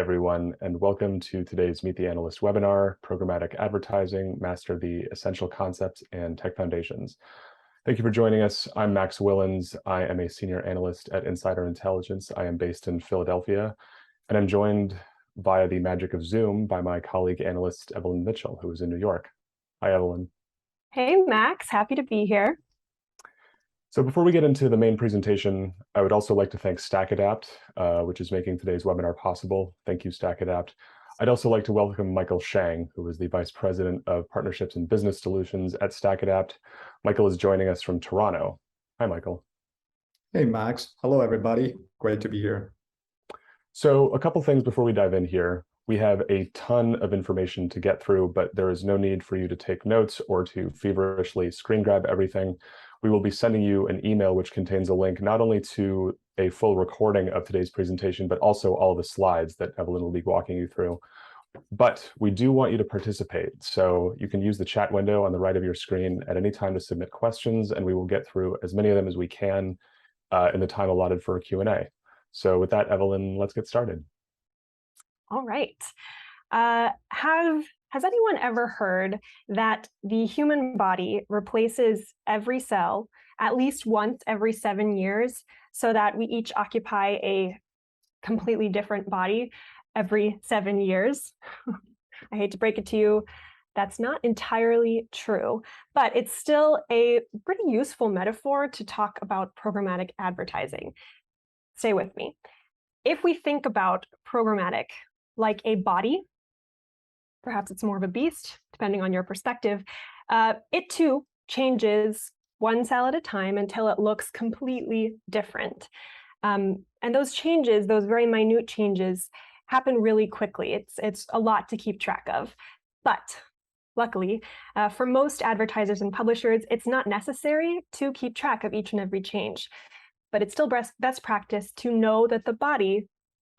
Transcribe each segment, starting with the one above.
everyone, and welcome to today's Meet the Analyst webinar, Programmatic Advertising, Master the Essential Concepts and Tech Foundations. Thank you for joining us. I'm Max Willens. I am a senior analyst at Insider Intelligence. I am based in Philadelphia, and I'm joined via the magic of Zoom by my colleague analyst, Evelyn Mitchell, who is in New York. Hi, Evelyn. Hey, Max. Happy to be here. So before we get into the main presentation, I would also like to thank StackAdapt, which is making today's webinar possible. Thank you, StackAdapt. I'd also like to welcome Michael Shang, who is the Vice President of Partnerships and Business Solutions at StackAdapt. Michael is joining us from Toronto. Hi, Michael. Hey, Max. Hello, everybody. Great to be here. So a couple things before we dive in here. We have a ton of information to get through, but there is no need for you to take notes or to feverishly screen grab everything. We will be sending you an email which contains a link not only to a full recording of today's presentation, but also all the slides that Evelyn will be walking you through. But we do want you to participate. So you can use the chat window on the right of your screen at any time to submit questions, and we will get through as many of them as we can in the time allotted for a Q&A. So with that, Evelyn, let's get started. All right. Has anyone ever heard that the human body replaces every cell at least once every 7 years so that we each occupy a completely different body every 7 years? I hate to break it to you, that's not entirely true, but it's still a pretty useful metaphor to talk about programmatic advertising. Stay with me. If we think about programmatic like a body, perhaps it's more of a beast, depending on your perspective, it too changes one cell at a time until it looks completely different. And those changes, those very minute changes, happen really quickly. It's a lot to keep track of. But luckily, for most advertisers and publishers, it's not necessary to keep track of each and every change. But it's still best practice to know that the body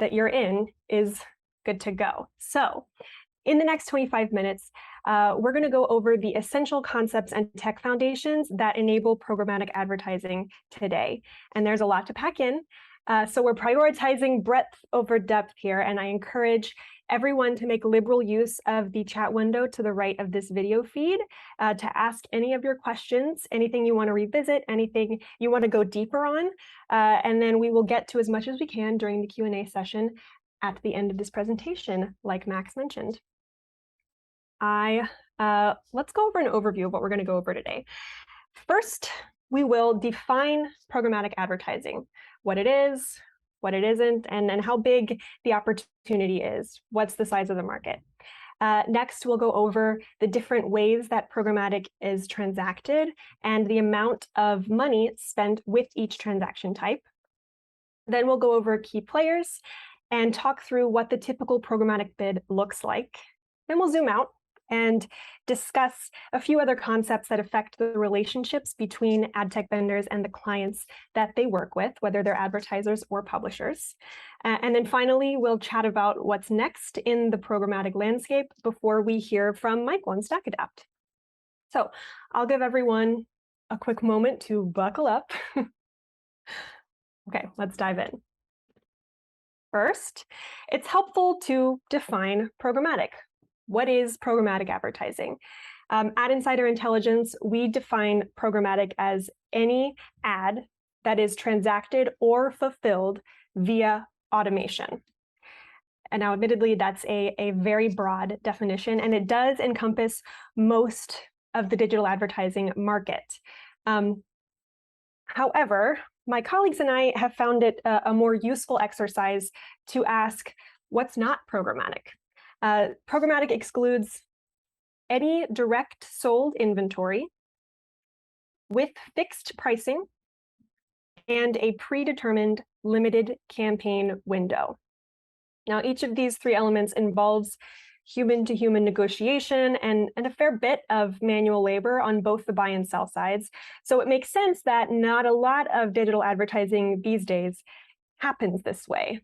that you're in is good to go. So in the next 25 minutes, we're going to go over the essential concepts and tech foundations that enable programmatic advertising today. And there's a lot to pack in. So we're prioritizing breadth over depth here, and I encourage everyone to make liberal use of the chat window to the right of this video feed to ask any of your questions, anything you want to revisit, anything you want to go deeper on, and then we will get to as much as we can during the Q&A session at the end of this presentation, like Max mentioned. Let's go over an overview of what we're going to go over today. First, we will define programmatic advertising, what it is, what it isn't, and how big the opportunity is. What's the size of the market? Next, we'll go over the different ways that programmatic is transacted and the amount of money spent with each transaction type. Then we'll go over key players and talk through what the typical programmatic bid looks like. Then we'll zoom out and discuss a few other concepts that affect the relationships between ad tech vendors and the clients that they work with, whether they're advertisers or publishers. And then finally, we'll chat about what's next in the programmatic landscape before we hear from Michael and StackAdapt. So I'll give everyone a quick moment to buckle up. Okay, let's dive in. First, it's helpful to define programmatic. What is programmatic advertising? At Insider Intelligence, we define programmatic as any ad that is transacted or fulfilled via automation. And now, admittedly, that's a very broad definition, and it does encompass most of the digital advertising market. However, my colleagues and I have found it a more useful exercise to ask, what's not programmatic? Programmatic excludes any direct sold inventory with fixed pricing and a predetermined limited campaign window. Now, each of these three elements involves human-to-human negotiation and a fair bit of manual labor on both the buy and sell sides. So it makes sense that not a lot of digital advertising these days happens this way.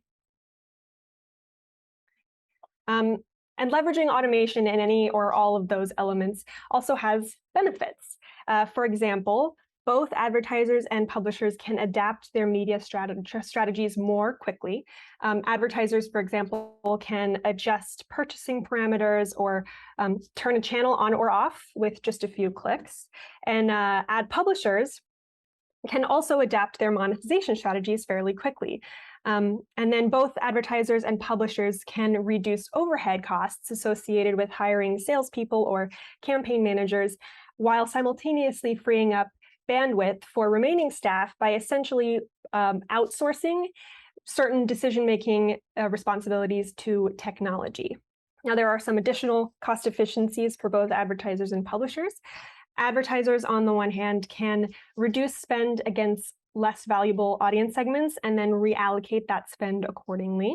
And leveraging automation in any or all of those elements also has benefits. For example, both advertisers and publishers can adapt their media strategies more quickly. Advertisers, for example, can adjust purchasing parameters or turn a channel on or off with just a few clicks. And ad publishers can also adapt their monetization strategies fairly quickly. And then both advertisers and publishers can reduce overhead costs associated with hiring salespeople or campaign managers, while simultaneously freeing up bandwidth for remaining staff by essentially outsourcing certain decision-making responsibilities to technology. Now, there are some additional cost efficiencies for both advertisers and publishers. Advertisers, on the one hand, can reduce spend against less valuable audience segments and then reallocate that spend accordingly,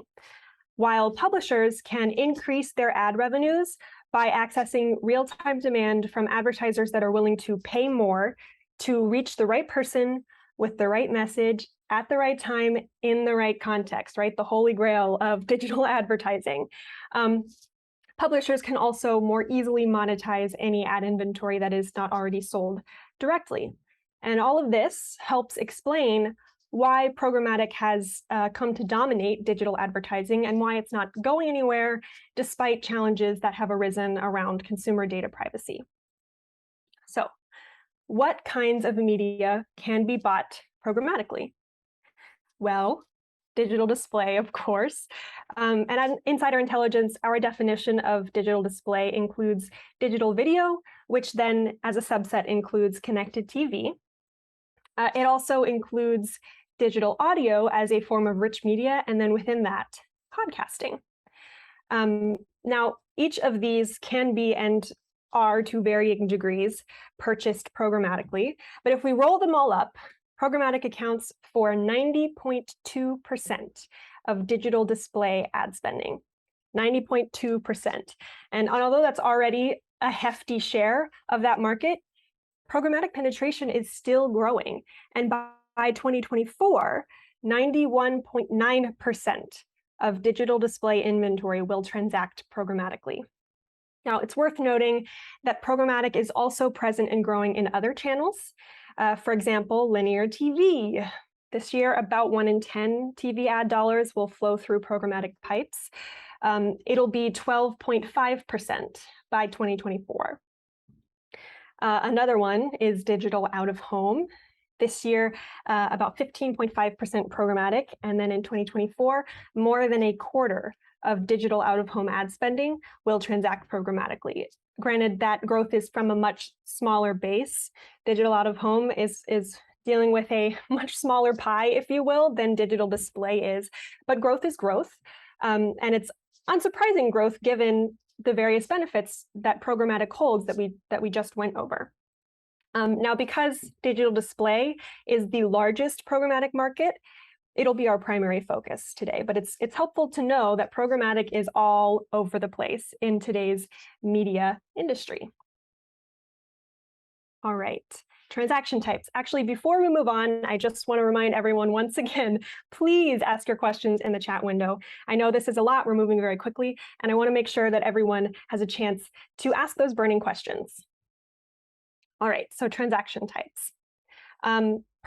while publishers can increase their ad revenues by accessing real-time demand from advertisers that are willing to pay more to reach the right person with the right message at the right time in the right context, right? The holy grail of digital advertising. Publishers can also more easily monetize any ad inventory that is not already sold directly. And all of this helps explain why programmatic has come to dominate digital advertising and why it's not going anywhere despite challenges that have arisen around consumer data privacy. So, what kinds of media can be bought programmatically? Well, digital display, of course. And at Insider Intelligence, our definition of digital display includes digital video, which then as a subset includes connected TV. It also includes digital audio as a form of rich media, and then within that, podcasting. Now, each of these can be and are to varying degrees purchased programmatically, but if we roll them all up, programmatic accounts for 90.2% of digital display ad spending, 90.2%. And although that's already a hefty share of that market, programmatic penetration is still growing. And by 2024, 91.9% of digital display inventory will transact programmatically. Now, it's worth noting that programmatic is also present and growing in other channels. For example, linear TV. This year, about 1 in 10 TV ad dollars will flow through programmatic pipes. It'll be 12.5% by 2024. Another one is digital out of home. This year, about 15.5% programmatic, and then in 2024, more than a quarter of digital out-of-home ad spending will transact programmatically. Granted, that growth is from a much smaller base. Digital out-of-home is dealing with a much smaller pie, if you will, than digital display is. But growth is growth, and it's unsurprising growth given the various benefits that programmatic holds that we just went over. Now, because digital display is the largest programmatic market, it'll be our primary focus today, but it's helpful to know that programmatic is all over the place in today's media industry. All right, transaction types. Actually, before we move on, I just want to remind everyone once again, please ask your questions in the chat window. I know this is a lot, we're moving very quickly, and I want to make sure that everyone has a chance to ask those burning questions. All right, so transaction types.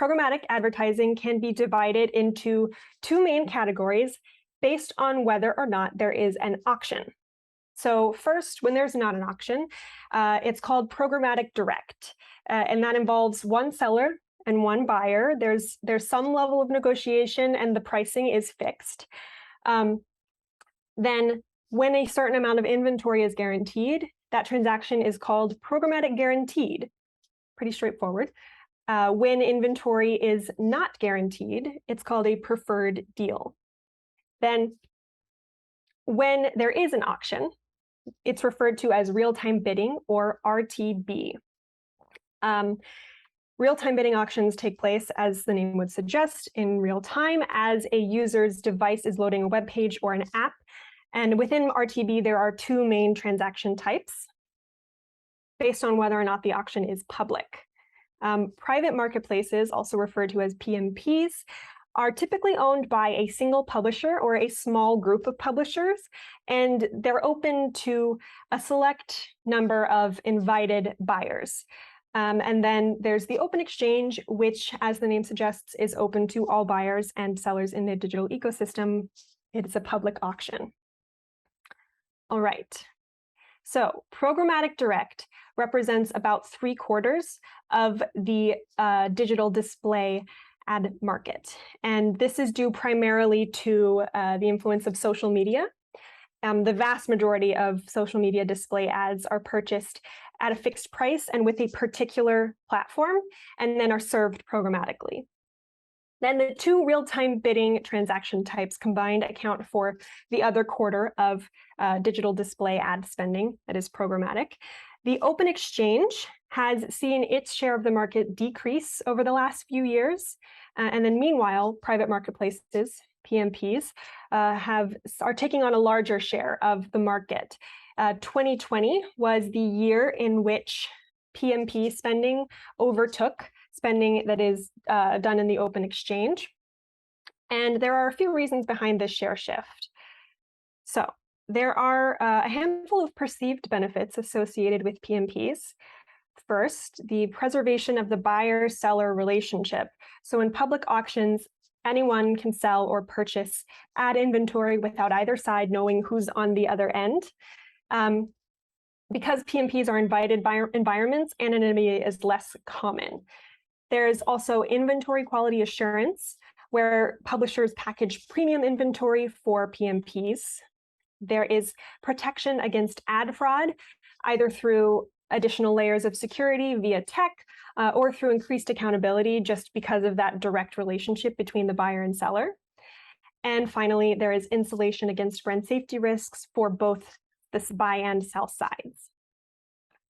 Programmatic advertising can be divided into two main categories based on whether or not there is an auction. So first, when there's not an auction, it's called programmatic direct, and that involves one seller and one buyer. There's some level of negotiation and the pricing is fixed. Then when a certain amount of inventory is guaranteed, that transaction is called programmatic guaranteed. Pretty straightforward. When inventory is not guaranteed, it's called a preferred deal. Then when there is an auction, it's referred to as real-time bidding or RTB. Real-time bidding auctions take place, as the name would suggest, in real time as a user's device is loading a web page or an app. And within RTB, there are two main transaction types based on whether or not the auction is public. Private marketplaces, also referred to as PMPs, are typically owned by a single publisher or a small group of publishers, and they're open to a select number of invited buyers. And then there's the open exchange, which, as the name suggests, is open to all buyers and sellers in the digital ecosystem. It's a public auction. All right. So programmatic direct represents about 3/4 of the digital display ad market. And this is due primarily to the influence of social media. The vast majority of social media display ads are purchased at a fixed price and with a particular platform, and then are served programmatically. Then the two real-time bidding transaction types combined account for the other quarter of digital display ad spending, that is programmatic. The open exchange has seen its share of the market decrease over the last few years. And then meanwhile, private marketplaces, PMPs, are taking on a larger share of the market. 2020 was the year in which PMP spending overtook spending that is done in the open exchange. And there are a few reasons behind this share shift. So there are a handful of perceived benefits associated with PMPs. First, the preservation of the buyer-seller relationship. So in public auctions, anyone can sell or purchase ad inventory without either side knowing who's on the other end. Because PMPs are invited environments, anonymity is less common. There's also inventory quality assurance, where publishers package premium inventory for PMPs. There is protection against ad fraud, either through additional layers of security via tech, or through increased accountability just because of that direct relationship between the buyer and seller. And finally, there is insulation against brand safety risks for both the buy and sell sides.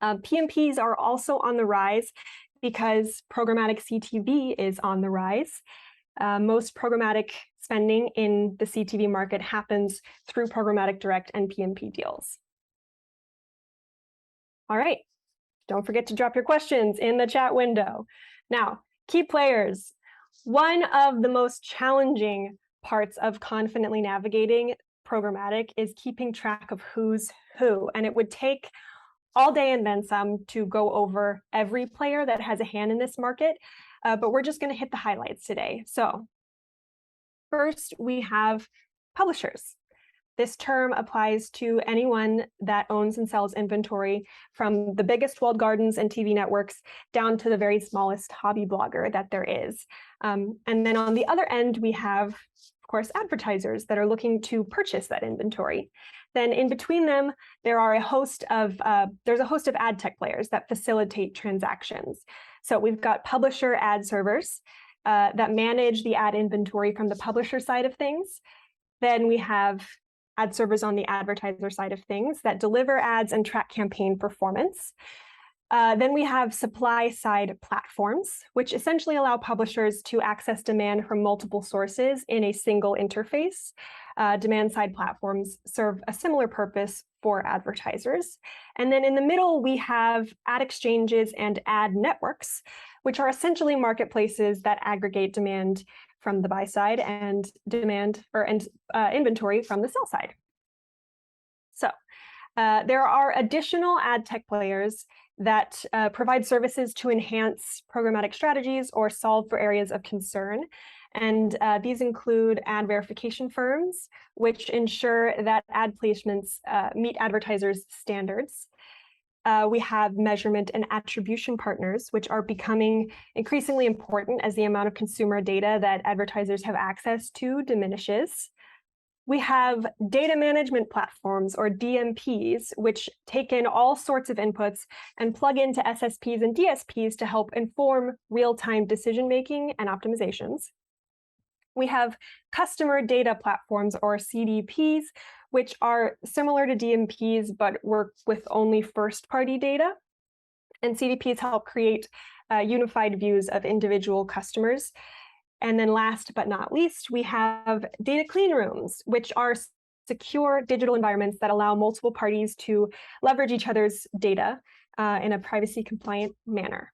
PMPs are also on the rise because programmatic CTV is on the rise. Most programmatic spending in the CTV market happens through programmatic direct and PMP deals. All right, don't forget to drop your questions in the chat window. Now, key players. One of the most challenging parts of confidently navigating programmatic is keeping track of who's who, and it would take all day and then some to go over every player that has a hand in this market, but we're just going to hit the highlights today. So first, we have publishers. This term applies to anyone that owns and sells inventory, from the biggest walled gardens and TV networks down to the very smallest hobby blogger that there is. And then on the other end, we have, of course, advertisers that are looking to purchase that inventory. Then in between them, there's a host of ad tech players that facilitate transactions. So we've got publisher ad servers that manage the ad inventory from the publisher side of things. Then we have ad servers on the advertiser side of things that deliver ads and track campaign performance. Then we have supply side platforms, which essentially allow publishers to access demand from multiple sources in a single interface. Demand side platforms serve a similar purpose for advertisers. And then in the middle, we have ad exchanges and ad networks, which are essentially marketplaces that aggregate demand from the buy side and inventory from the sell side. So there are additional ad tech players that provide services to enhance programmatic strategies or solve for areas of concern. And these include ad verification firms, which ensure that ad placements meet advertisers' standards. We have measurement and attribution partners, which are becoming increasingly important as the amount of consumer data that advertisers have access to diminishes. We have data management platforms, or DMPs, which take in all sorts of inputs and plug into SSPs and DSPs to help inform real-time decision-making and optimizations. We have customer data platforms, or CDPs, which are similar to DMPs, but work with only first-party data. And CDPs help create unified views of individual customers. And then last but not least, we have data clean rooms, which are secure digital environments that allow multiple parties to leverage each other's data in a privacy-compliant manner.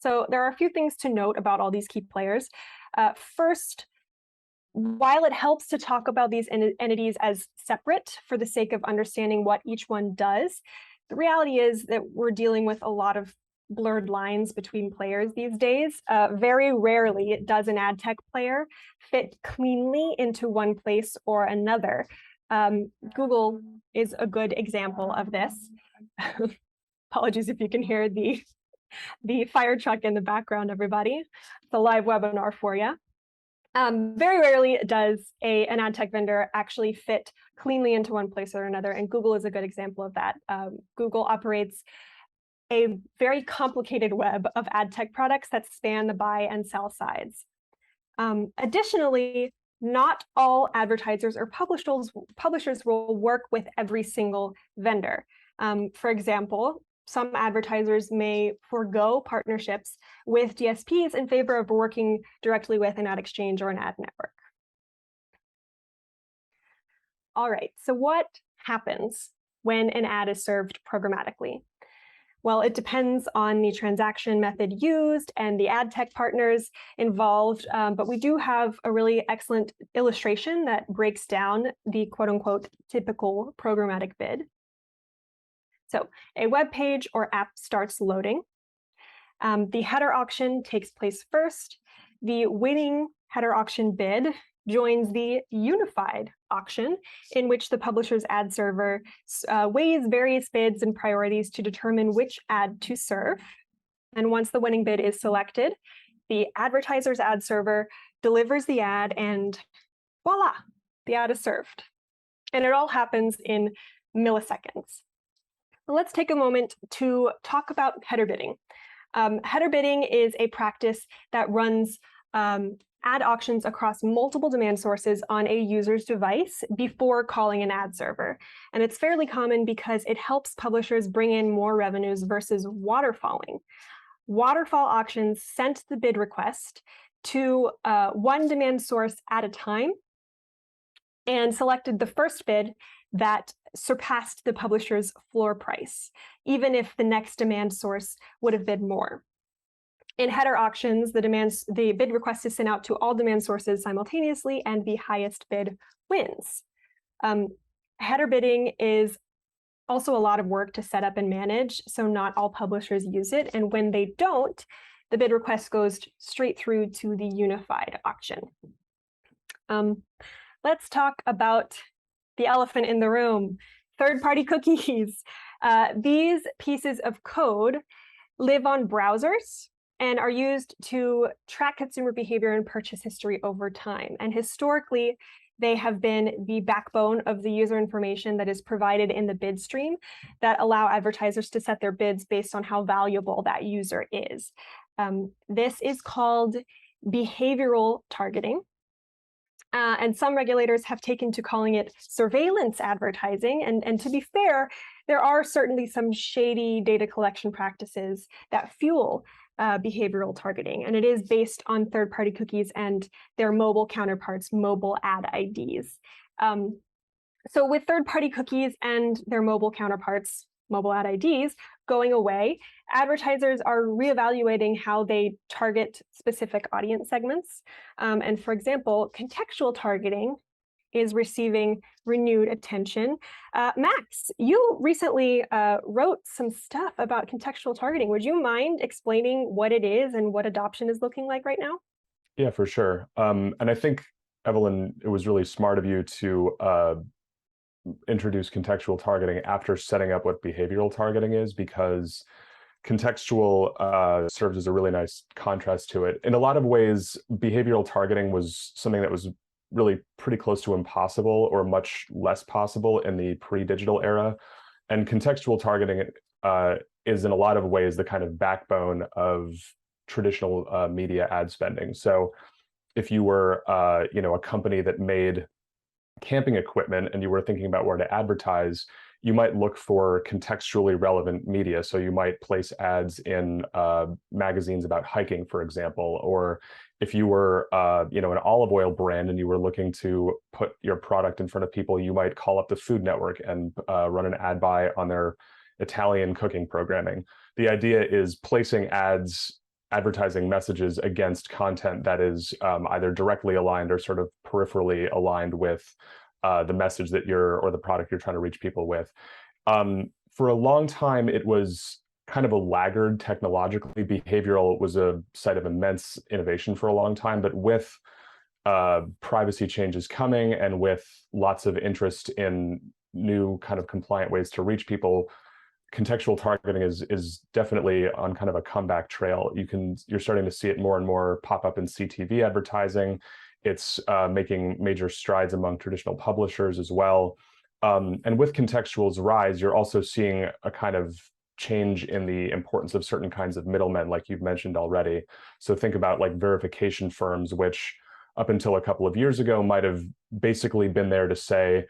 So there are a few things to note about all these key players. First, while it helps to talk about these entities as separate for the sake of understanding what each one does, the reality is that we're dealing with a lot of blurred lines between players these days. Very rarely does an ad tech player fit cleanly into one place or another. Google is a good example of this. Apologies if you can hear the fire truck in the background, everybody. It's a live webinar for you. Very rarely does an ad tech vendor actually fit cleanly into one place or another, and Google is a good example of that. Google operates a very complicated web of ad tech products that span the buy and sell sides. Additionally, not all advertisers or publishers will work with every single vendor. For example, some advertisers may forego partnerships with DSPs in favor of working directly with an ad exchange or an ad network. All right, so what happens when an ad is served programmatically? Well, it depends on the transaction method used and the ad tech partners involved, but we do have a really excellent illustration that breaks down the quote-unquote typical programmatic bid. So a web page or app starts loading. The header auction takes place first. The winning header auction bid joins the unified auction, in which the publisher's ad server weighs various bids and priorities to determine which ad to serve. And once the winning bid is selected, the advertiser's ad server delivers the ad, and voila, the ad is served. And it all happens in milliseconds. Let's take a moment to talk about header bidding. Header bidding is a practice that runs ad auctions across multiple demand sources on a user's device before calling an ad server. And it's fairly common because it helps publishers bring in more revenues versus waterfalling. Waterfall auctions sent the bid request to one demand source at a time and selected the first bid that surpassed the publisher's floor price, even if the next demand source would have bid more. In header auctions, the bid request is sent out to all demand sources simultaneously, and the highest bid wins. Header bidding is also a lot of work to set up and manage, so not all publishers use it, and when they don't, the bid request goes straight through to the unified auction. Let's talk about the elephant in the room, third-party cookies. These pieces of code live on browsers and are used to track consumer behavior and purchase history over time. And historically, they have been the backbone of the user information that is provided in the bid stream that allow advertisers to set their bids based on how valuable that user is. This is called behavioral targeting. And some regulators have taken to calling it surveillance advertising. And to be fair, there are certainly some shady data collection practices that fuel behavioral targeting, and it is based on third-party cookies and their mobile counterparts, mobile ad IDs. So with third-party cookies and their mobile counterparts, mobile ad IDs, going away, advertisers are reevaluating how they target specific audience segments. And for example, contextual targeting is receiving renewed attention. Max, you recently wrote some stuff about contextual targeting. Would you mind explaining what it is and what adoption is looking like right now? Yeah, for sure. And I think, Evelyn, it was really smart of you to introduce contextual targeting after setting up what behavioral targeting is, because contextual serves as a really nice contrast to it. In a lot of ways, behavioral targeting was something that was really pretty close to impossible, or much less possible in the pre-digital era. And contextual targeting is in a lot of ways the kind of backbone of traditional media ad spending. So if you were a company that made camping equipment and you were thinking about where to advertise, you might look for contextually relevant media. So you might place ads in magazines about hiking, for example, or if you were an olive oil brand and you were looking to put your product in front of people, you might call up the Food Network and run an ad buy on their Italian cooking programming. The idea is placing advertising messages against content that is either directly aligned or sort of peripherally aligned with the message that or the product you're trying to reach people with. for a long time, it was kind of a laggard technologically. Behavioral was a site of immense innovation for a long time, but with privacy changes coming and with lots of interest in new kind of compliant ways to reach people, contextual targeting is definitely on kind of a comeback trail. You're starting to see it more and more pop up in CTV advertising. It's making major strides among traditional publishers as well. And with contextual's rise, you're also seeing a kind of change in the importance of certain kinds of middlemen, like you've mentioned already. So think about like verification firms, which up until a couple of years ago might have basically been there to say,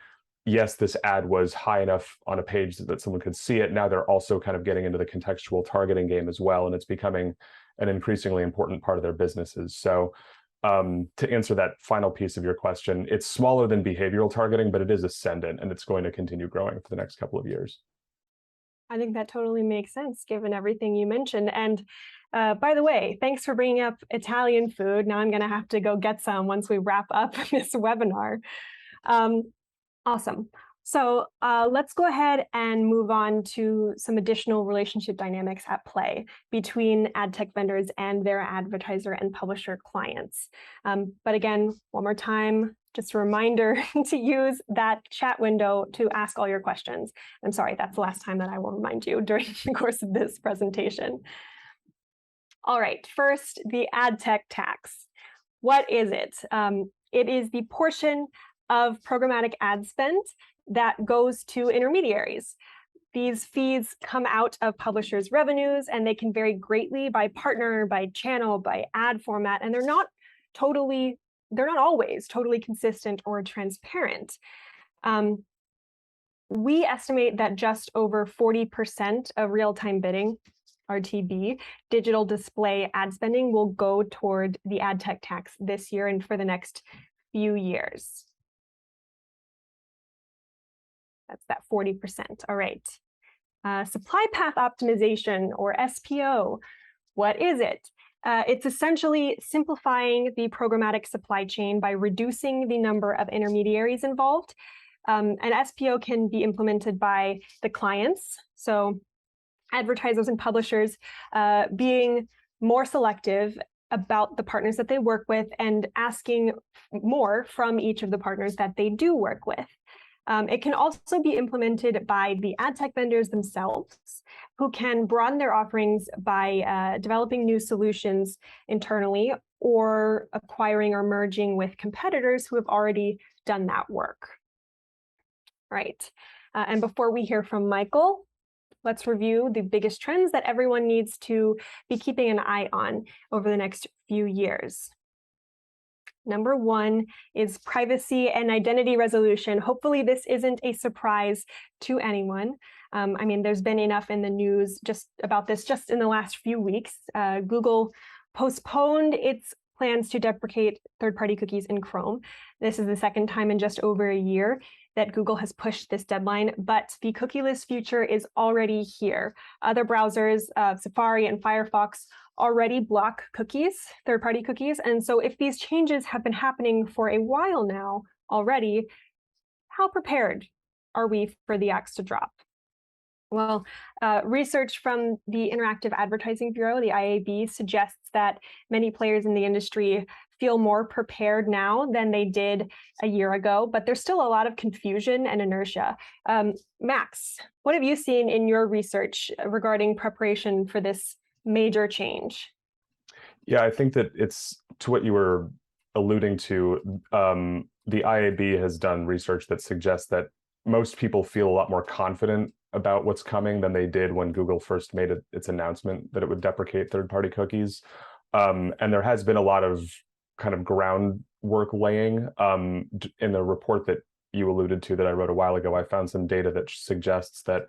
yes, this ad was high enough on a page that someone could see it. Now they're also kind of getting into the contextual targeting game as well, and it's becoming an increasingly important part of their businesses. So to answer that final piece of your question, it's smaller than behavioral targeting, but it is ascendant, and it's going to continue growing for the next couple of years. I think that totally makes sense given everything you mentioned. And by the way, thanks for bringing up Italian food. Now I'm going to have to go get some once we wrap up this webinar. Awesome. So let's go ahead and move on to some additional relationship dynamics at play between ad tech vendors and their advertiser and publisher clients. But again, one more time, just a reminder to use that chat window to ask all your questions. I'm sorry, that's the last time that I will remind you during the course of this presentation. All right, first, the ad tech tax. What is it? It is the portion of programmatic ad spend that goes to intermediaries. These fees come out of publishers' revenues, and they can vary greatly by partner, by channel, by ad format, and they're not always totally consistent or transparent. We estimate that just over 40% of real-time bidding, RTB, digital display ad spending will go toward the ad tech tax this year and for the next few years. That's that 40%. All right. Supply path optimization, or SPO. What is it? It's essentially simplifying the programmatic supply chain by reducing the number of intermediaries involved. And SPO can be implemented by the clients, so advertisers and publishers being more selective about the partners that they work with and asking more from each of the partners that they do work with. It can also be implemented by the ad tech vendors themselves, who can broaden their offerings by developing new solutions internally or acquiring or merging with competitors who have already done that work. Right. And before we hear from Michael, let's review the biggest trends that everyone needs to be keeping an eye on over the next few years. Number one is privacy and identity resolution. Hopefully this isn't a surprise to anyone. I mean, there's been enough in the news just about this just in the last few weeks. Google postponed its plans to deprecate third-party cookies in Chrome. This is the second time in just over a year that Google has pushed this deadline, but the cookieless future is already here. Other browsers, Safari and Firefox, already block cookies, third-party cookies. And so if these changes have been happening for a while now already, how prepared are we for the axe to drop? Well, research from the Interactive Advertising Bureau, the IAB, suggests that many players in the industry feel more prepared now than they did a year ago, but there's still a lot of confusion and inertia. Max, what have you seen in your research regarding preparation for this major change? Yeah, I think that it's to what you were alluding to. The IAB has done research that suggests that most people feel a lot more confident about what's coming than they did when Google first made its announcement that it would deprecate third-party cookies. And there has been a lot of kind of groundwork laying. In the report that you alluded to that I wrote a while ago, I found some data that suggests that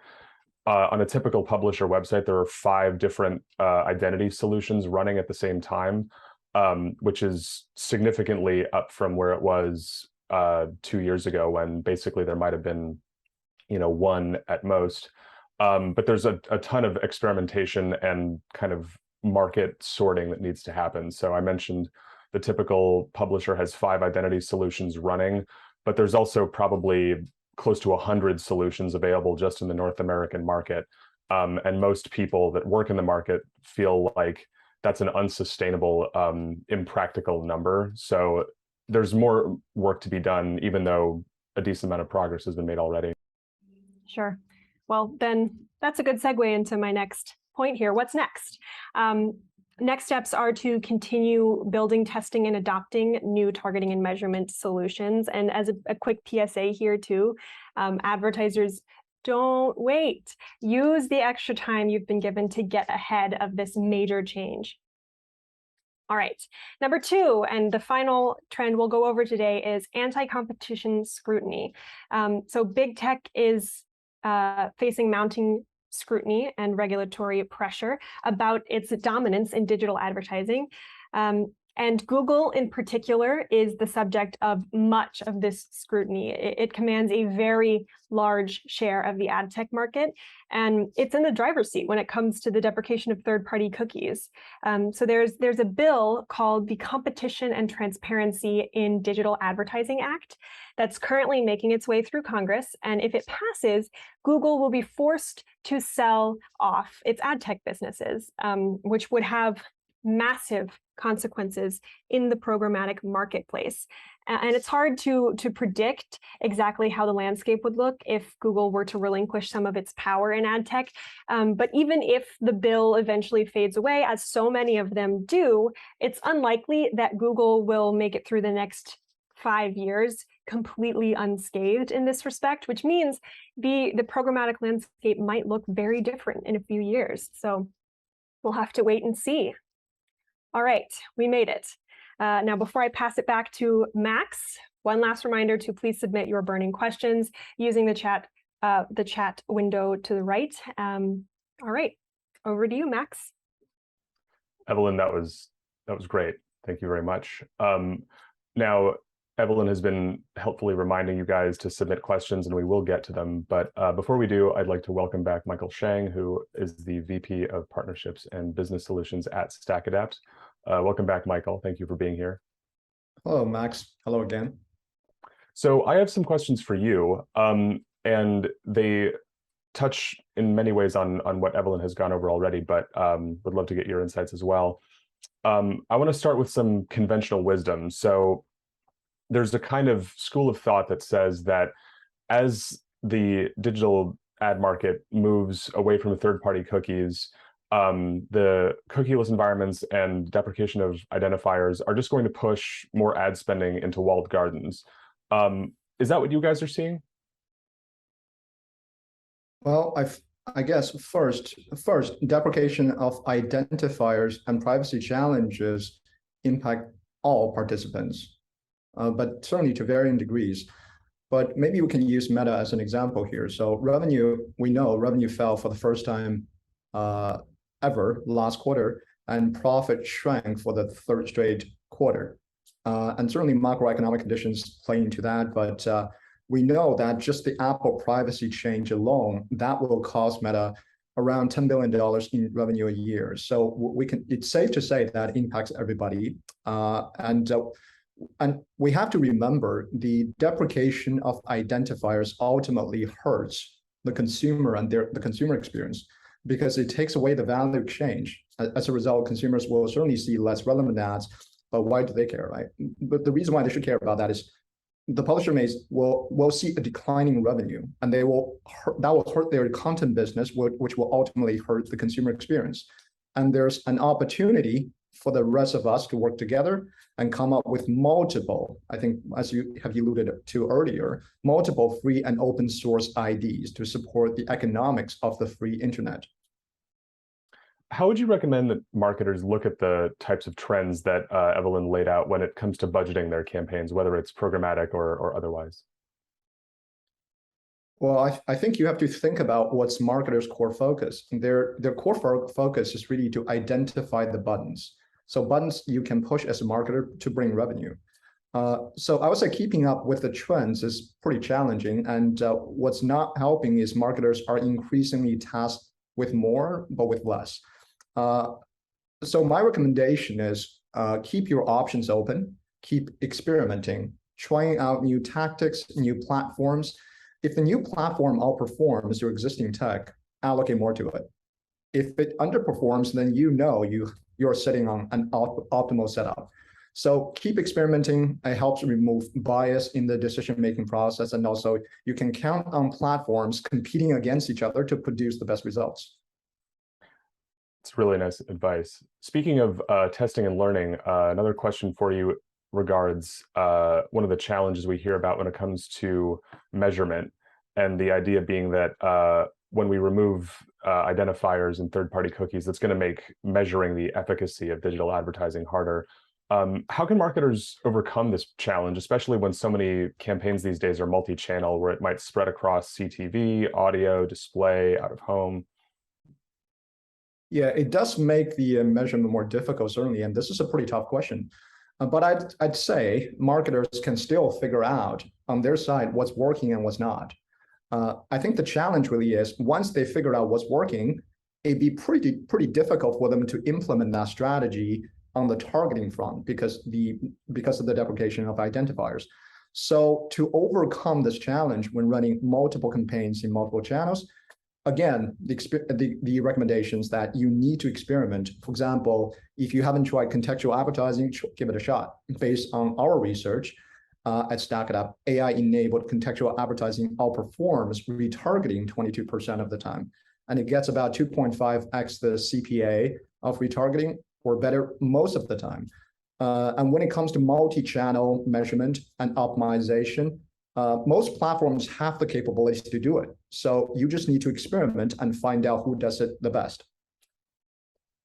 on a typical publisher website, there are 5 different identity solutions running at the same time, which is significantly up from where it was 2 years ago, when basically there might have been, one at most. But there's a ton of experimentation and kind of market sorting that needs to happen. So I mentioned the typical publisher has 5 identity solutions running, but there's also probably close to 100 solutions available just in the North American market. And most people that work in the market feel like that's an unsustainable, impractical number. So there's more work to be done, even though a decent amount of progress has been made already. Sure. Well, then that's a good segue into my next point here. What's next? Next steps are to continue building, testing, and adopting new targeting and measurement solutions. And as a quick PSA here too, advertisers, don't wait. Use the extra time you've been given to get ahead of this major change. All right, number two, and the final trend we'll go over today is anti-competition scrutiny. So big tech is facing mounting scrutiny and regulatory pressure about its dominance in digital advertising. And Google in particular is the subject of much of this scrutiny. It commands a very large share of the ad tech market, and it's in the driver's seat when it comes to the deprecation of third-party cookies. So there's a bill called the Competition and Transparency in Digital Advertising Act that's currently making its way through Congress. And if it passes, Google will be forced to sell off its ad tech businesses, which would have massive consequences in the programmatic marketplace. And it's hard to predict exactly how the landscape would look if Google were to relinquish some of its power in ad tech. But even if the bill eventually fades away, as so many of them do, it's unlikely that Google will make it through the next 5 years completely unscathed in this respect, which means the programmatic landscape might look very different in a few years. So we'll have to wait and see. All right, we made it. Now, before I pass it back to Max, one last reminder to please submit your burning questions using the chat window to the right. All right, over to you, Max. Evelyn, that was great. Thank you very much. Now, Evelyn has been helpfully reminding you guys to submit questions, and we will get to them. But before we do, I'd like to welcome back Michael Shang, who is the VP of Partnerships and Business Solutions at StackAdapt. Welcome back, Michael. Thank you for being here. Hello, Max. Hello again. So I have some questions for you, and they touch in many ways on what Evelyn has gone over already, but would love to get your insights as well. I want to start with some conventional wisdom. So there's a kind of school of thought that says that as the digital ad market moves away from third-party cookies, the cookieless environments and deprecation of identifiers are just going to push more ad spending into walled gardens. Is that what you guys are seeing? Well, I guess first, deprecation of identifiers and privacy challenges impact all participants, but certainly to varying degrees. But maybe we can use Meta as an example here. So we know revenue fell for the first time ever last quarter, and profit shrank for the third straight quarter. And certainly macroeconomic conditions play into that, but we know that just the Apple privacy change alone, that will cost Meta around $10 billion in revenue a year. So it's safe to say that impacts everybody. And we have to remember the deprecation of identifiers ultimately hurts the consumer and the consumer experience, because it takes away the value exchange. As a result, consumers will certainly see less relevant ads, but why do they care, right? But the reason why they should care about that is the publisher will see a declining revenue, and that will hurt their content business, which will ultimately hurt the consumer experience. And there's an opportunity for the rest of us to work together and come up with multiple, I think, as you have alluded to earlier, multiple free and open source IDs to support the economics of the free internet. How would you recommend that marketers look at the types of trends that Evelyn laid out when it comes to budgeting their campaigns, whether it's programmatic or otherwise? Well, I think you have to think about what's marketers' core focus. Their core focus is really to identify the buttons. So buttons you can push as a marketer to bring revenue. So I would say keeping up with the trends is pretty challenging. And what's not helping is marketers are increasingly tasked with more, but with less. So my recommendation is keep your options open, keep experimenting, trying out new tactics, new platforms, If the new platform outperforms your existing tech, allocate more to it. If it underperforms, then you're sitting on an optimal setup. So keep experimenting. It helps remove bias in the decision-making process. And also you can count on platforms competing against each other to produce the best results. It's really nice advice. Speaking of testing and learning, another question for you regards one of the challenges we hear about when it comes to measurement, and the idea being that when we remove identifiers and third-party cookies, that's going to make measuring the efficacy of digital advertising harder. How can marketers overcome this challenge, especially when so many campaigns these days are multi-channel, where it might spread across CTV, audio, display, out of home? Yeah, it does make the measurement more difficult, certainly, and this is a pretty tough question. But I'd say marketers can still figure out on their side what's working and what's not. I think the challenge really is once they figure out what's working, it'd be pretty difficult for them to implement that strategy on the targeting front because of the deprecation of identifiers. So to overcome this challenge when running multiple campaigns in multiple channels, again, the recommendations that you need to experiment. For example, if you haven't tried contextual advertising, give it a shot. Based on our research at StackAdapt, AI-enabled contextual advertising outperforms retargeting 22% of the time. And it gets about 2.5x the CPA of retargeting, or better most of the time. And when it comes to multi-channel measurement and optimization, most platforms have the capability to do it. So you just need to experiment and find out who does it the best.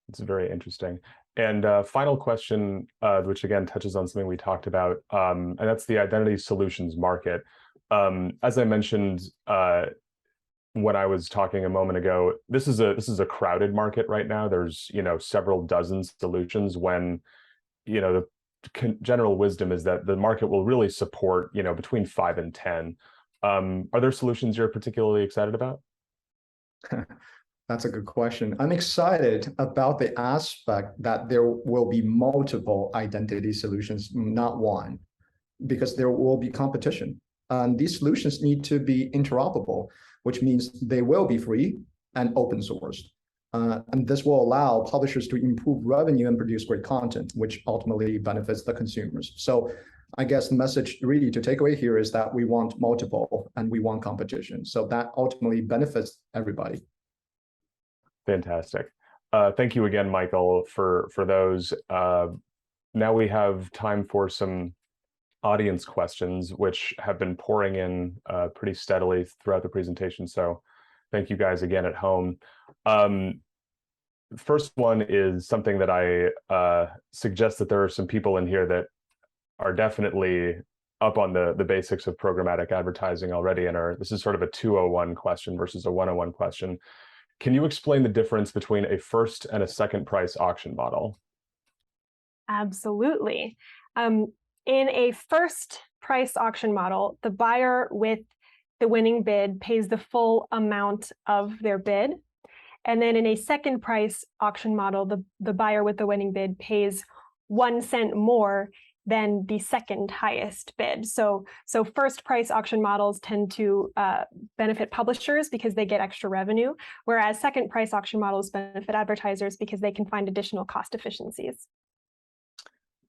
It's very interesting. And final question, which again touches on something we talked about, and that's the identity solutions market. As I mentioned when I was talking a moment ago, this is a crowded market right now. There's several dozen solutions when the general wisdom is that the market will really support between 5 and 10. Are there solutions you're particularly excited about? That's a good question. I'm excited about the aspect that there will be multiple identity solutions, not one, because there will be competition. And these solutions need to be interoperable, which means they will be free and open sourced. And this will allow publishers to improve revenue and produce great content, which ultimately benefits the consumers. So I guess the message really to take away here is that we want multiple and we want competition. So that ultimately benefits everybody. Fantastic. Thank you again, Michael, for those. Now we have time for some audience questions, which have been pouring in pretty steadily throughout the presentation. So thank you guys again at home. First one is something that I suggest that there are some people in here that are definitely up on the basics of programmatic advertising already, and this is sort of a 201 question versus a 101 question. Can you explain the difference between a first and a second price auction model? Absolutely. In a first price auction model, the buyer with the winning bid pays the full amount of their bid. And then in a second price auction model, the buyer with the winning bid pays 1 cent more than the second highest bid. So first price auction models tend to benefit publishers because they get extra revenue, whereas second price auction models benefit advertisers because they can find additional cost efficiencies.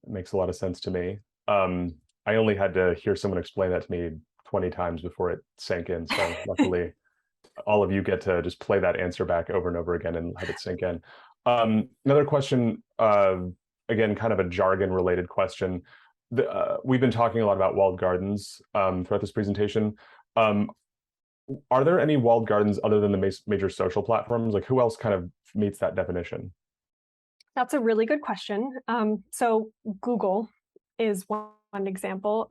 It makes a lot of sense to me. I only had to hear someone explain that to me 20 times before it sank in. So luckily, all of you get to just play that answer back over and over again and have it sink in. Another question, again, kind of a jargon-related question. We've been talking a lot about walled gardens throughout this presentation. Are there any walled gardens other than the major social platforms? Like, who else kind of meets that definition? That's a really good question. So Google is one example.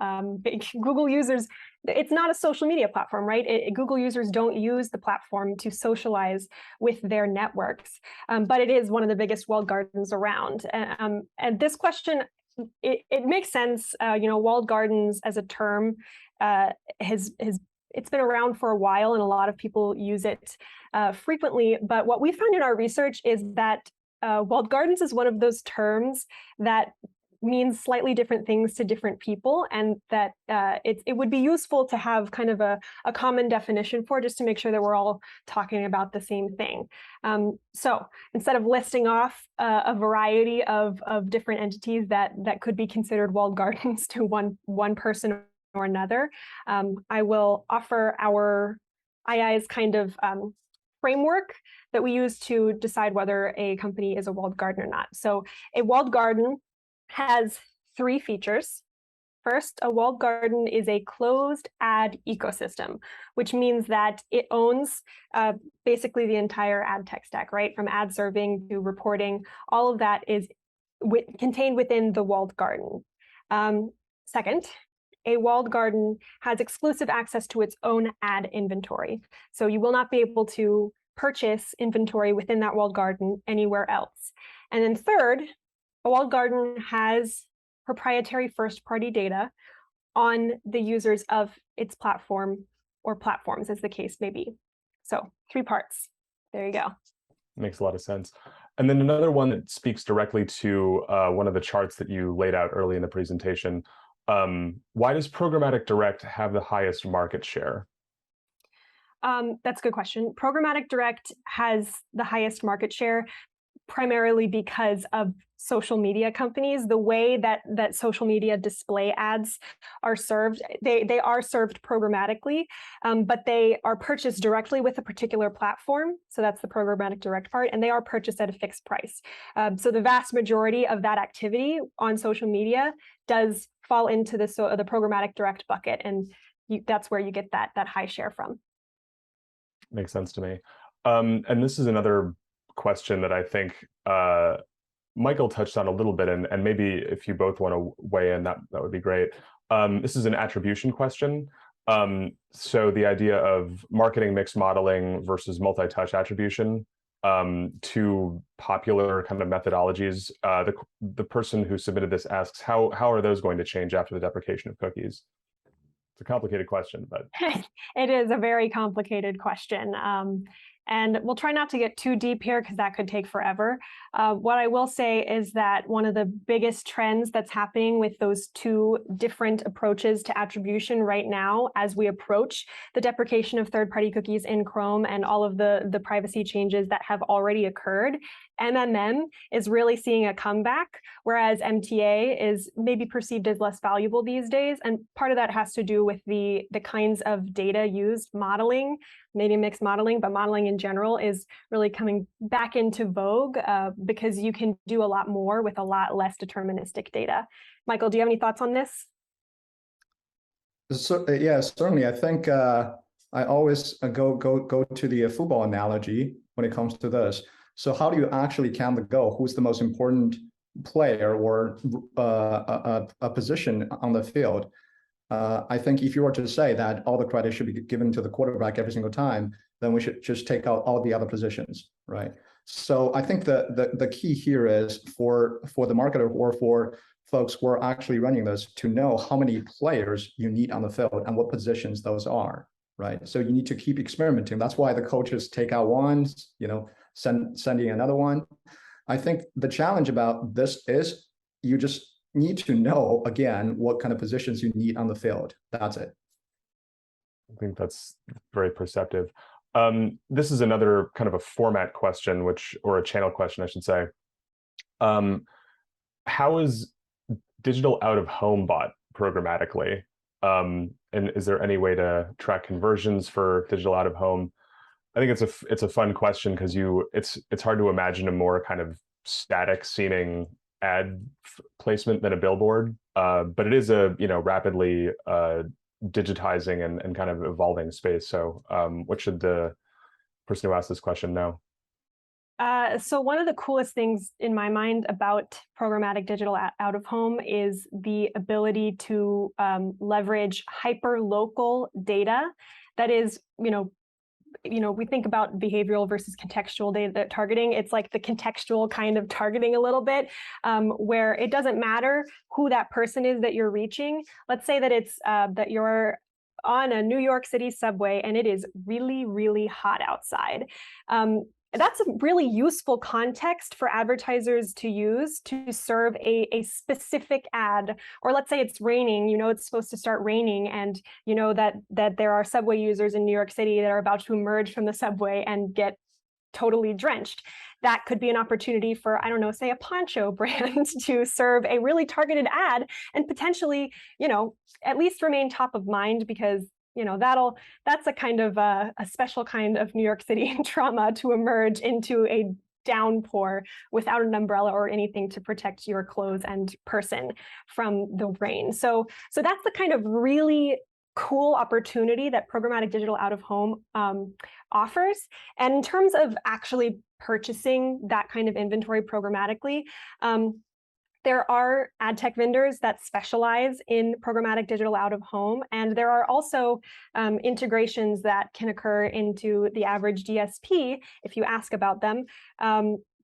Google users, it's not a social media platform, right? Google users don't use the platform to socialize with their networks, but it is one of the biggest walled gardens around. And this question, it makes sense. Walled gardens as a term it's been around for a while, and a lot of people use it frequently. But what we found in our research is that walled gardens is one of those terms that means slightly different things to different people, and that it would be useful to have kind of a common definition for, just to make sure that we're all talking about the same thing. So instead of listing off a variety of different entities that could be considered walled gardens to one person or another, I will offer our II's kind of framework that we use to decide whether a company is a walled garden or not. So a walled garden has 3 features. First, a walled garden is a closed ad ecosystem, which means that it owns basically the entire ad tech stack, right? From ad serving to reporting, all of that is contained within the walled garden. Second, a walled garden has exclusive access to its own ad inventory. So you will not be able to purchase inventory within that walled garden anywhere else. And then third, a walled garden has proprietary first-party data on the users of its platform or platforms, as the case may be. So 3 parts. There you go. Makes a lot of sense. And then another one that speaks directly to one of the charts that you laid out early in the presentation. Why does Programmatic Direct have the highest market share? That's a good question. Programmatic Direct has the highest market share primarily because of social media companies. The way that social media display ads are served, they are served programmatically, but they are purchased directly with a particular platform. So that's the Programmatic Direct part, and they are purchased at a fixed price. So the vast majority of that activity on social media does fall into the Programmatic Direct bucket, and that's where you get that high share from. Makes sense to me. And this is another question that I think Michael touched on a little bit, and maybe if you both want to weigh in, that would be great. This is an attribution question. So the idea of marketing mix modeling versus multi-touch attribution, 2 popular kind of methodologies. The person who submitted this asks, how are those going to change after the deprecation of cookies? It's a complicated question, but it is a very complicated question. And we'll try not to get too deep here because that could take forever. What I will say is that one of the biggest trends that's happening with those 2 different approaches to attribution right now, as we approach the deprecation of third-party cookies in Chrome and all of the privacy changes that have already occurred, MMM is really seeing a comeback, whereas MTA is maybe perceived as less valuable these days. And part of that has to do with the kinds of data used. Modeling, maybe mixed modeling, but modeling in general is really coming back into vogue because you can do a lot more with a lot less deterministic data. Michael, do you have any thoughts on this? So, yeah, certainly. I think I always go to the football analogy when it comes to this. So how do you actually count the goal? Who's the most important player or a position on the field? I think if you were to say that all the credit should be given to the quarterback every single time, then we should just take out all the other positions, right? So I think the key here is for the marketer or for folks who are actually running this to know how many players you need on the field and what positions those are, right? So you need to keep experimenting. That's why the coaches take out one, sending another one. I think the challenge about this is you just need to know, again, what kind of positions you need on the field. That's it. I think that's very perceptive. This is another kind of a format question, or a channel question, I should say. How is digital out of home bought programmatically? And is there any way to track conversions for digital out of home? I think it's a fun question because it's hard to imagine a more kind of static seeming ad placement than a billboard, but it is a rapidly digitizing and kind of evolving space. So what should the person who asked this question know? So one of the coolest things in my mind about programmatic digital out of home is the ability to leverage hyper local data that is, we think about behavioral versus contextual data targeting. It's like the contextual kind of targeting a little bit, where it doesn't matter who that person is that you're reaching. Let's say that it's that you're on a New York City subway and it is really, really hot outside. That's a really useful context for advertisers to use to serve a specific ad. Or let's say it's raining, you know it's supposed to start raining, and you know that there are subway users in New York City that are about to emerge from the subway and get totally drenched. That could be an opportunity for, I don't know, say a poncho brand to serve a really targeted ad and potentially, you know, at least remain top of mind, because you know that's a kind of a special kind of New York City trauma to emerge into a downpour without an umbrella or anything to protect your clothes and person from the rain. So that's the kind of really cool opportunity that programmatic digital out of home offers. And in terms of actually purchasing that kind of inventory programmatically, there are ad tech vendors that specialize in programmatic digital out of home, and there are also integrations that can occur into the average DSP, if you ask about them,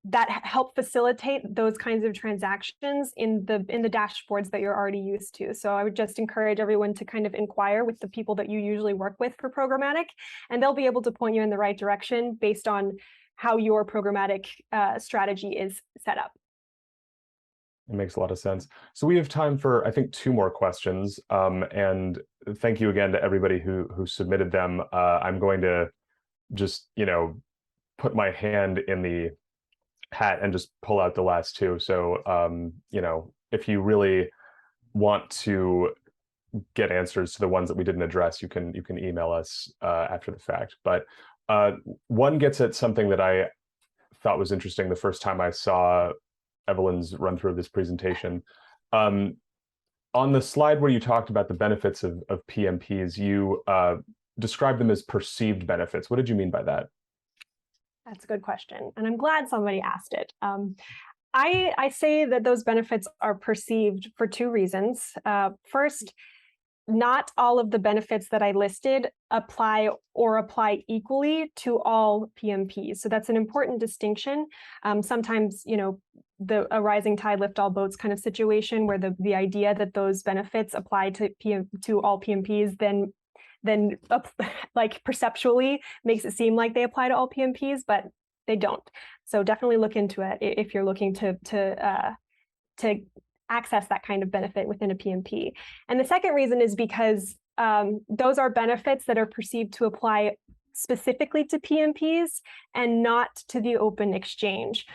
that help facilitate those kinds of transactions in the dashboards that you're already used to. So I would just encourage everyone to kind of inquire with the people that you usually work with for programmatic, and they'll be able to point you in the right direction based on how your programmatic strategy is set up. It makes a lot of sense. So we have time for, I think, 2 more questions. And thank you again to everybody who submitted them. I'm going to just, you know, put my hand in the hat and just pull out the last 2. So, you know, if you really want to get answers to the ones that we didn't address, you can email us after the fact. But one gets at something that I thought was interesting the first time I saw Evelyn's run through of this presentation. On the slide where you talked about the benefits of PMPs, you described them as perceived benefits. What did you mean by that? That's a good question, and I'm glad somebody asked it. I say that those benefits are perceived for 2 reasons. First, not all of the benefits that I listed apply equally to all PMPs. So that's an important distinction. Sometimes, you know, a rising tide lift all boats kind of situation where the idea that those benefits apply to all PMPs then like perceptually makes it seem like they apply to all PMPs, but they don't. So definitely look into it if you're looking to access that kind of benefit within a PMP. And the second reason is because those are benefits that are perceived to apply specifically to PMPs and not to the open exchange,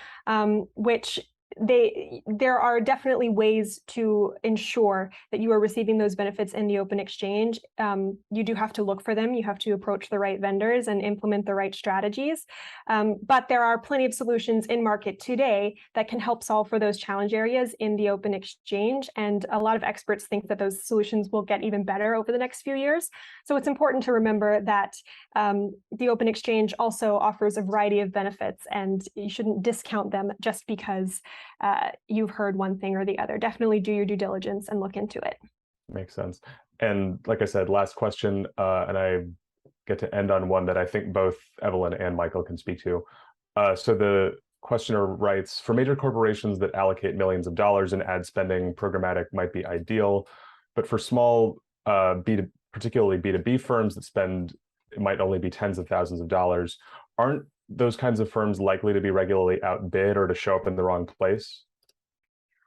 which there are definitely ways to ensure that you are receiving those benefits in the open exchange. You do have to look for them. You have to approach the right vendors and implement the right strategies. But there are plenty of solutions in market today that can help solve for those challenge areas in the open exchange. And a lot of experts think that those solutions will get even better over the next few years. So it's important to remember that the open exchange also offers a variety of benefits, and you shouldn't discount them just because you've heard one thing or the other. Definitely do your due diligence and look into it. Makes sense. And like I said, last question, and I get to end on one that I think both Evelyn and Michael can speak to. So the questioner writes, for major corporations that allocate millions of dollars in ad spending, programmatic might be ideal, but for small, particularly B2B firms that spend, it might only be tens of thousands of dollars. Aren't those kinds of firms likely to be regularly outbid or to show up in the wrong place?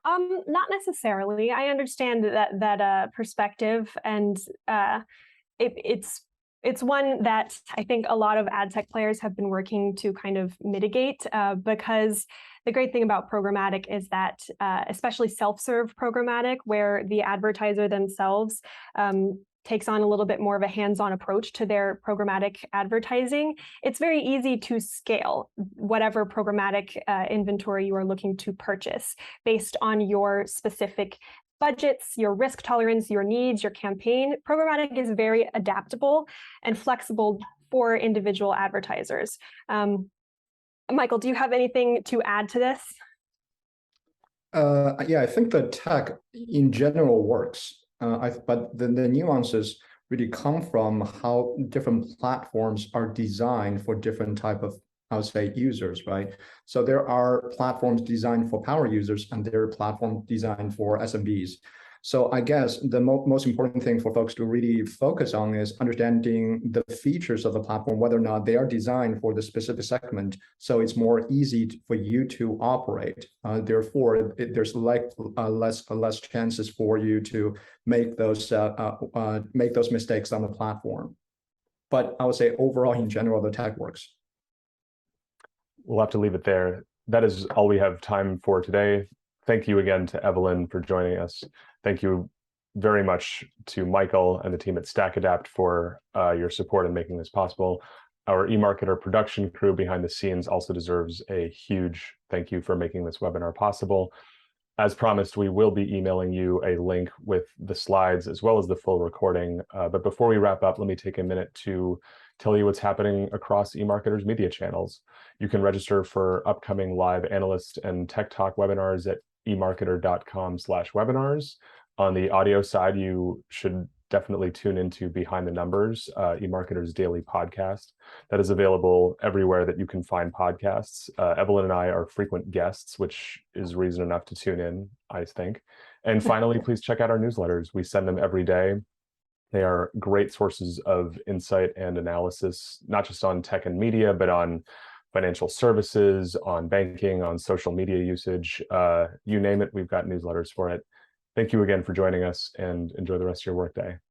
Not necessarily. I understand that perspective, and it's one that I think a lot of ad tech players have been working to kind of mitigate, because the great thing about programmatic is that, especially self-serve programmatic, where the advertiser themselves takes on a little bit more of a hands-on approach to their programmatic advertising, it's very easy to scale whatever programmatic inventory you are looking to purchase based on your specific budgets, your risk tolerance, your needs, your campaign. Programmatic is very adaptable and flexible for individual advertisers. Michael, do you have anything to add to this? Yeah, I think the tech in general works. But the nuances really come from how different platforms are designed for different type of, I would say, users, right? So there are platforms designed for power users, and there are platforms designed for SMBs. So I guess the most important thing for folks to really focus on is understanding the features of the platform, whether or not they are designed for the specific segment, so it's more easy for you to operate. Therefore, there's less chances for you to make those mistakes on the platform. But I would say overall, in general, the tech works. We'll have to leave it there. That is all we have time for today. Thank you again to Evelyn for joining us. Thank you very much to Michael and the team at StackAdapt for your support in making this possible. Our eMarketer production crew behind the scenes also deserves a huge thank you for making this webinar possible. As promised, we will be emailing you a link with the slides as well as the full recording. But before we wrap up, let me take a minute to tell you what's happening across eMarketer's media channels. You can register for upcoming live analyst and tech talk webinars at emarketer.com/webinars. On the audio side, you should definitely tune into Behind the Numbers, eMarketer's daily podcast. That is available everywhere that you can find podcasts. Evelyn and I are frequent guests, which is reason enough to tune in, I think. And finally, please check out our newsletters. We send them every day. They are great sources of insight and analysis, not just on tech and media, but on financial services, on banking, on social media usage, you name it, we've got newsletters for it. Thank you again for joining us, and enjoy the rest of your workday.